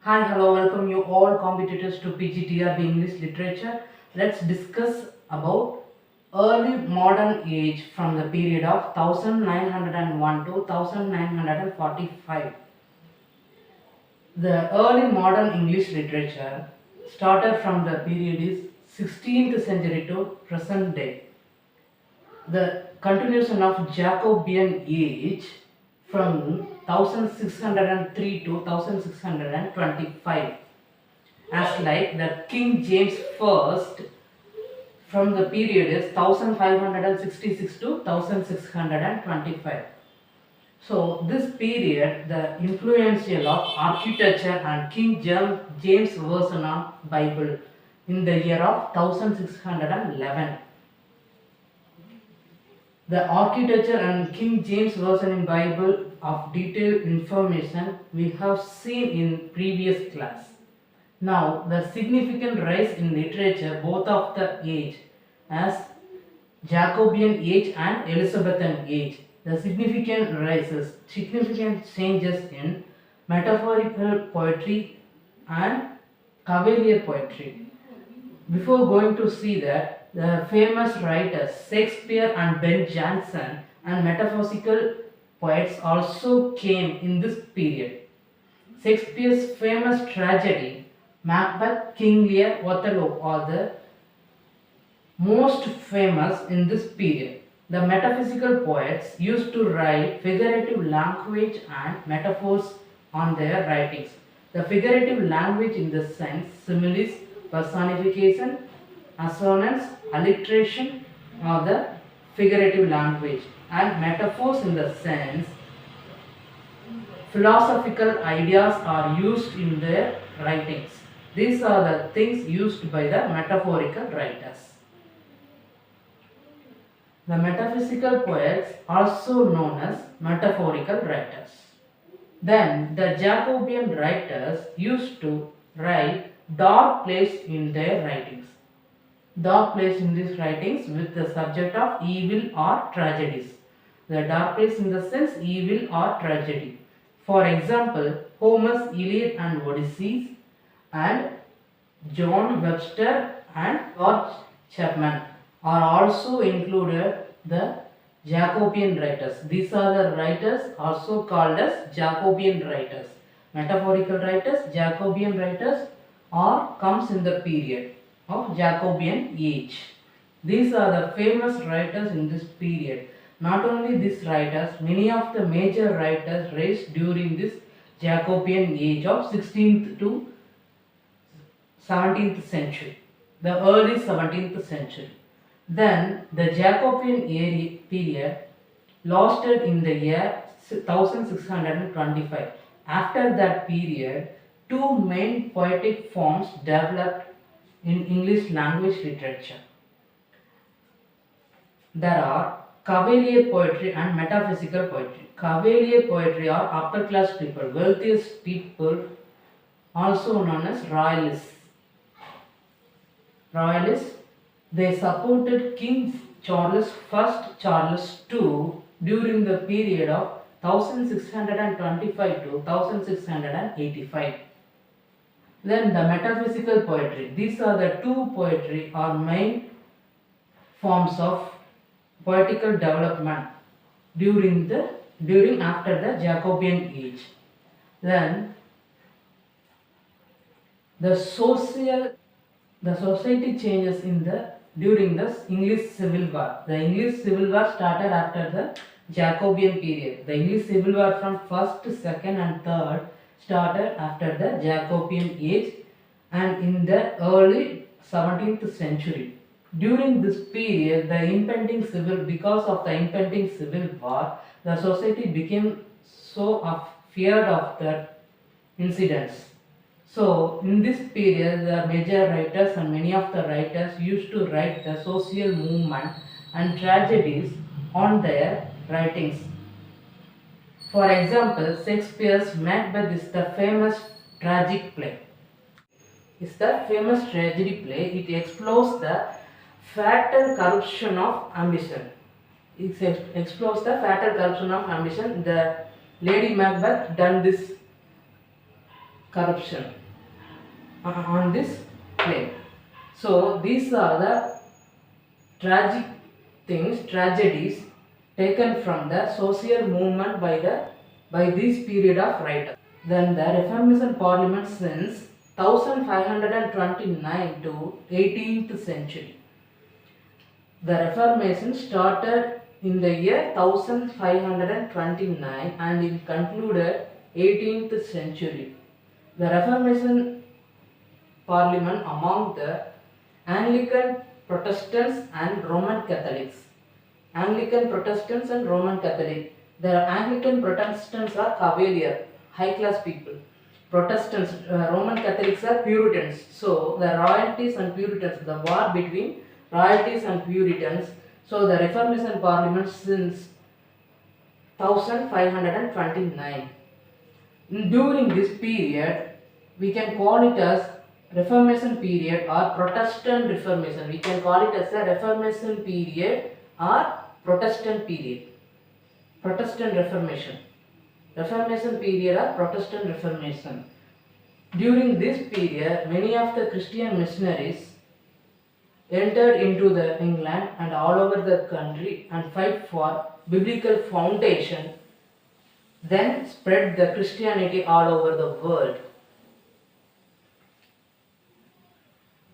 Hi, hello, welcome you all competitors to PGTRB English Literature. Let's discuss about early modern age from the period of 1901 to 1945. The early modern English literature started from the period is 16th century to present day. The continuation of Jacobean age from 1603 to 1625 as like the King James first from the period is 1566 to 1625. So this period the influential of architecture and James version of Bible in the year of 1611. The architecture and King James version in Bible of detailed information we have seen in previous class. Now, the significant rise in literature both of the age as Jacobean age and Elizabethan age. The significant changes in metaphorical poetry and cavalier poetry. Before going to see that, the famous writers Shakespeare and Ben Jonson and metaphysical poets also came in this period. Shakespeare's famous tragedy Macbeth, King Lear, Othello are the most famous in this period. The metaphysical poets used to write figurative language and metaphors on their writings. The figurative language in the sense similes, personification, assonance, alliteration are the figurative language, and metaphors in the sense philosophical ideas are used in their writings. These are the things used by the metaphorical writers. The metaphysical poets also known as metaphorical writers. Then the Jacobean writers used to write dark plays in their writings. Dark plays in these writings with the subject of evil or tragedies. The dark plays in the sense evil or tragedy. For example, Homer's Iliad and Odyssey and John Webster and George Chapman are also included the Jacobean writers. These are the writers also called as Jacobean writers. Metaphorical writers, Jacobean writers or comes in the period of Jacobean age. These are the famous writers in this period. Not only these writers, many of the major writers raised during this Jacobean age of 16th to 17th century, the early 17th century. Then the Jacobean period lasted in the year 1625. After that period, two main poetic forms developed in English language literature. There are cavalier poetry and metaphysical poetry. Cavalier poetry are upper class people, wealthiest people, also known as royalists. Royalists, they supported King Charles I, Charles II during the period of 1625 to 1685. Then the metaphysical poetry. These are the two poetry or main forms of poetical development during after the Jacobean age. Then the society changes in the during the English Civil War. The English Civil War started after the Jacobean period. The English Civil War from first, second, and third started after the Jacobean age and in the early 17th century. During this period, because of the impending civil war, the society became so feared of the incidents. So, in this period, the major writers and many of the writers used to write the social movement and tragedies on their writings. For example, Shakespeare's Macbeth is the famous tragic play. It's the famous tragedy play. It explores the fatal corruption of ambition. It explores the fatal corruption of ambition. The Lady Macbeth done this corruption on this plane. So these are the tragic things, tragedies taken from the social movement by this period of writers. Then the Reformation Parliament since 1529 to 18th century. The Reformation started in the year 1529 and it concluded 18th century. The Reformation Parliament among the Anglican Protestants and Roman Catholics. Anglican Protestants and Roman Catholic. The Anglican Protestants are Cavalier, high class people. Protestants, Roman Catholics are Puritans. So the royalties and Puritans, the war between royalties and Puritans. So the Reformation Parliament since 1529. During this period, we can call it as Reformation period or Protestant Reformation. We can call it as a Reformation period or Protestant period. Protestant Reformation. Reformation period or Protestant Reformation. During this period, many of the Christian missionaries entered into the England and all over the country and fight for biblical foundation, then spread the Christianity all over the world.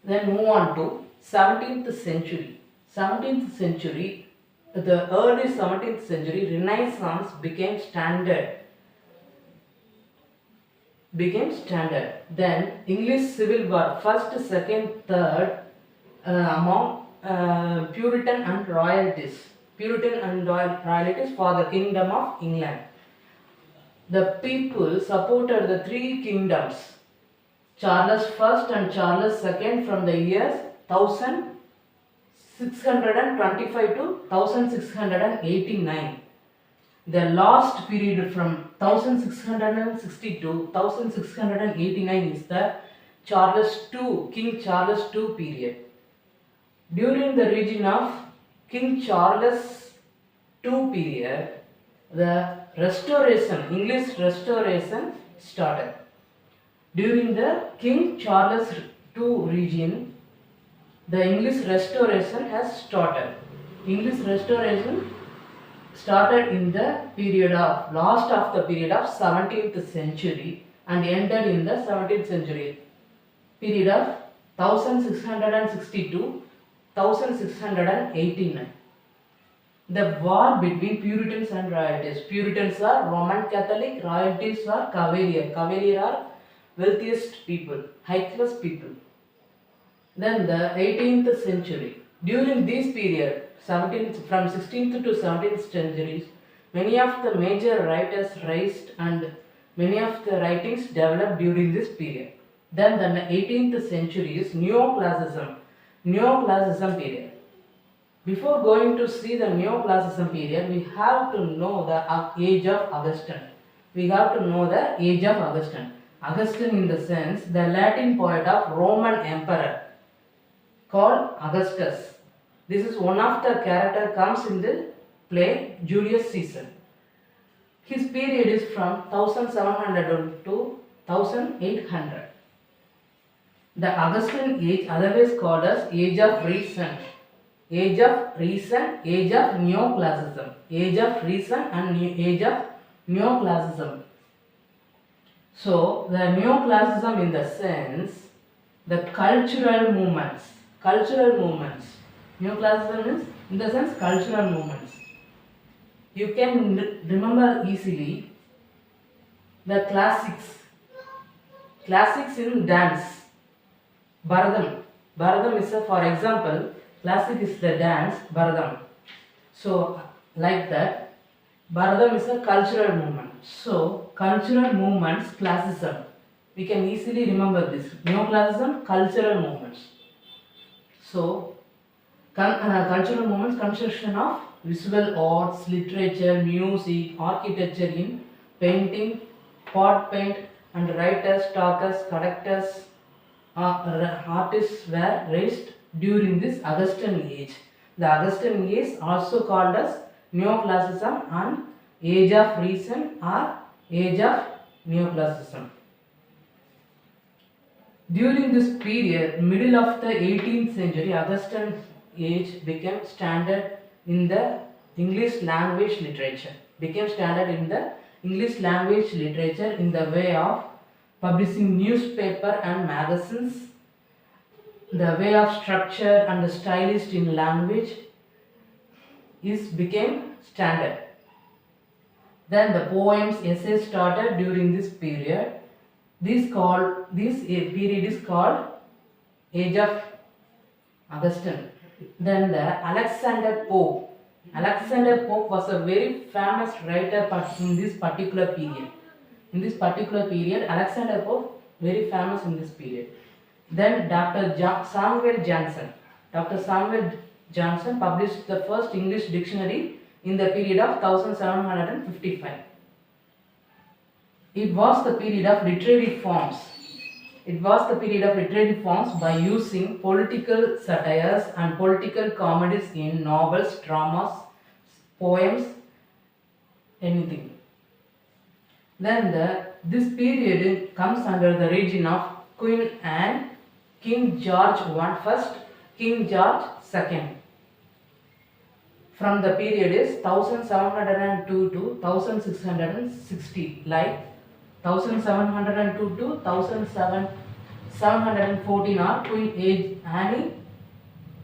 Then move on to 17th century. 17th century, the early 17th century, Renaissance became standard. Then English Civil War, first, second, third among Puritan and royalties. Puritan and royalties for the Kingdom of England. The people supported the three kingdoms, Charles I and Charles II, from the years 1625 to 1689. The last period from 1660 to 1689 is the King Charles II period. During the reign of King Charles II period, the English Restoration started. During the King Charles II reign, the English Restoration has started. English Restoration started in the last of the period of 17th century and ended in the 17th century period of 1660 to 1689. The war between Puritans and royalties. Puritans are Roman Catholic, royalties are Cavalier. Cavalier are wealthiest people, high class people. Then the 18th century. During this period, from 16th to 17th centuries, many of the major writers raised and many of the writings developed during this period. Then the 18th century is Neoclassicism period. Before going to see the Neoclassicism period, we have to know the age of Augustine. Augustine in the sense, the Latin poet of Roman emperor called Augustus. This is one of the character comes in the play Julius Caesar. His period is from 1700 to 1800. The Augustine age, otherwise called as Age of Reason. Age of Neoclassicism. Age of Reason and Age of Neoclassicism. So, the Neoclassicism in the sense, the cultural movements. Neoclassicism is in the sense cultural movements. You can remember easily the classics. Classics in dance. Bharadam is for example, classic is the dance, Bharadam. So, like that, Bharadam is a cultural movement. So, cultural movements, classicism. We can easily remember this. Neoclassicism, cultural movements. So, cultural movements consist of visual arts, literature, music, architecture in painting, pot paint, and writers, talkers, conductors, artists were raised during this Augustine age. The Augustine age also called as Neoclassicism and Age of Reason or Age of Neoclassicism. During this period, middle of the 18th century, Augustan age became standard in the English language literature. Became standard in the English language literature in the way of publishing newspaper and magazines, the way of structure and the stylist in language is became standard. Then the poems, essays started during this period. This period is called Age of Augustine. Then the Alexander Pope. Alexander Pope was a very famous writer in this particular period. In this particular period, Alexander Pope very famous in this period. Then Samuel Johnson. Dr. Samuel Johnson published the first English dictionary in the period of 1755. It was the period of literary forms. It was the period of literary forms by using political satires and political comedies in novels, dramas, poems, anything. Then this period comes under the region of Queen Anne, King George I, King George II. From the period is 1702 to 1660, like 1702 to 1714 are Queen Anne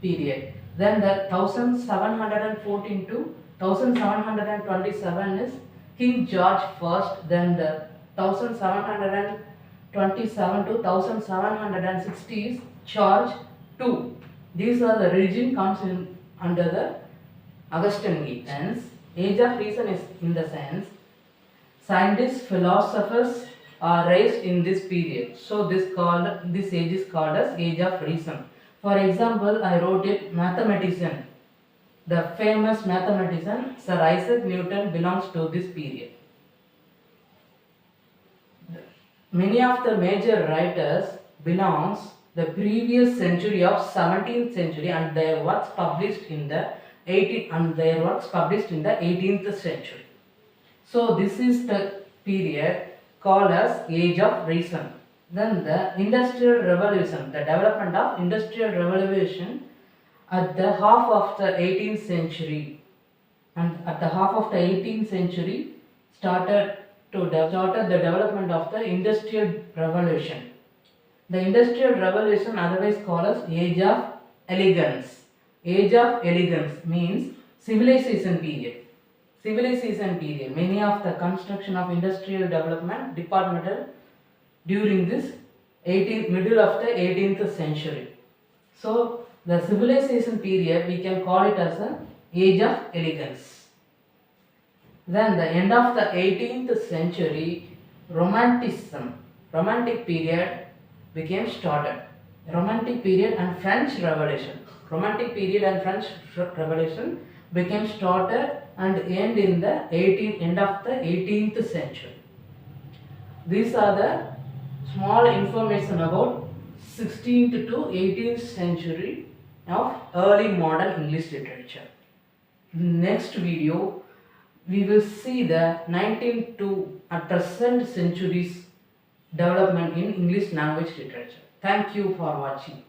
period. Then the 1714 to 1727 is King George I. Then the 1727 to 1760 is George II. These are the region comes in under the Augustan age. Hence, age of reason is in the sense scientists, philosophers are raised in this period. So this age is called as age of reason. For example, I wrote it mathematician. The famous mathematician Sir Isaac Newton belongs to this period. Many of the major writers belongs the previous century of 17th century and their works published in the 18th century. So this is the period called as Age of Reason. Then the Industrial Revolution, the development of Industrial Revolution at the half of the 18th century, and at the half of the 18th century started the development of the Industrial Revolution. The Industrial Revolution, otherwise called as Age of Elegance. Age of Elegance means civilization period. Civilization period. Many of the construction of industrial development departmental during this middle of the 18th century. So the civilization period we can call it as an Age of Elegance. Then the end of the 18th century, romantic period became started. Romantic period and French Revolution. Romantic period and French Revolution became started and end in the end of the 18th century. These are the small information about 16th to 18th century of early modern English literature. Next video we will see the 19th to present centuries development in English language literature. Thank you for watching.